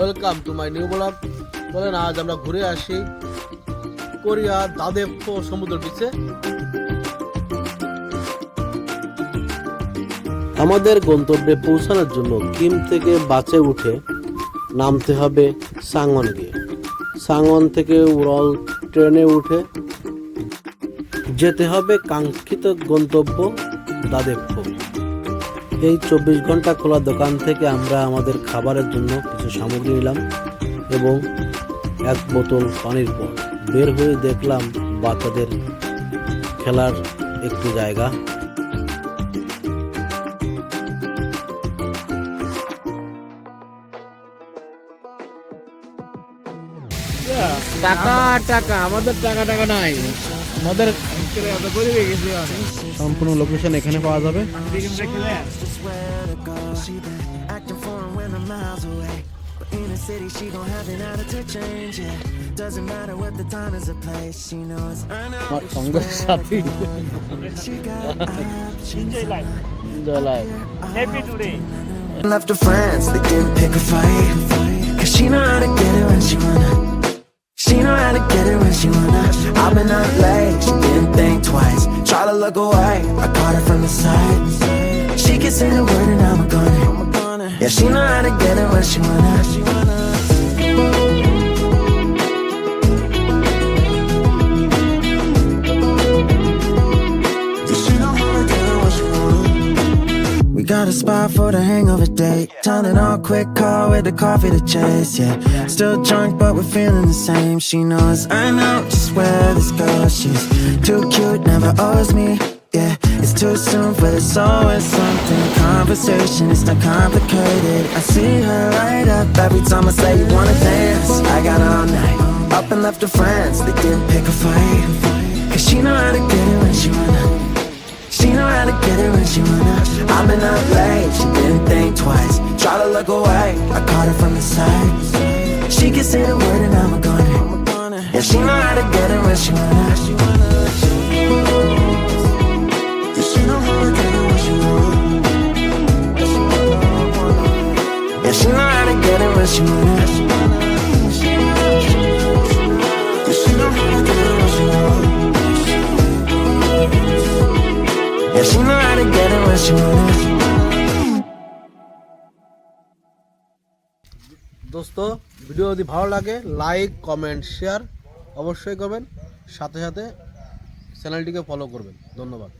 Welcome to my new blog. বলেন আজ আমরা ঘুরে আসি কোরিয়া দাদেপো সমুদ্র বিচে। আমাদের গন্তব্যে পৌঁছানোর জন্য কিম থেকে বাসে উঠে নামতে হবে সাংওনে। সাংওন থেকে উড়াল ট্রেনে উঠে যেতে হবে কাঙ্ক্ষিত গন্তব্য দাদেপো। এই 24 ঘন্টা খোলা দোকান থেকে আমরা আমাদের খাবারের জন্য কিছু সামগ্রী নিলাম এবং এক বোতল পানির পর বের হয়ে দেখলাম বাচ্চাদের খেলার একটি জায়গা। টাকা টাকা আমাদের টাকা নাই, আমাদের সম্পূর্ণ লোকেশন এখানে পাওয়া যাবে। সঙ্গের সাথী Left her friends, they didn't pick a fight. Cause she know how to get it when she wanna. She know how to get it when she wanna. I've been up late, she didn't think twice. Try to look away, I caught her from the side. She can say the word and I'm gonna. Yeah, she know how to get it when she wanna. Got a spot for the hangover date. Turning on quick call with the coffee to chase, yeah. Still drunk but we're feeling the same. She knows I know just where this goes. She's too cute, never owes me, yeah. It's too soon for this, always something. Conversation is not complicated. I see her light up every time I say you wanna dance. I got all night, up and left her friends. They didn't pick a fight. Cause she know how to get it when she wanna. She know how to get it when she wanna. I've been up late, she didn't think twice. Try to look away, I caught her from the side. She can say the word and I'm gonna. Yeah, she know how to get it when she wanna. Yeah, she know how to get it when she wanna. Yeah, she know how to get it when she wanna. Yeah, she know how to get it when she wanna. Yeah, she know how to get it when she wanna. দোস্ত, video যদি ভালো লাগে like comment share অবশ্যই করবেন, সাথে সাথে চ্যানেলটিকে follow করবেন। ধন্যবাদ।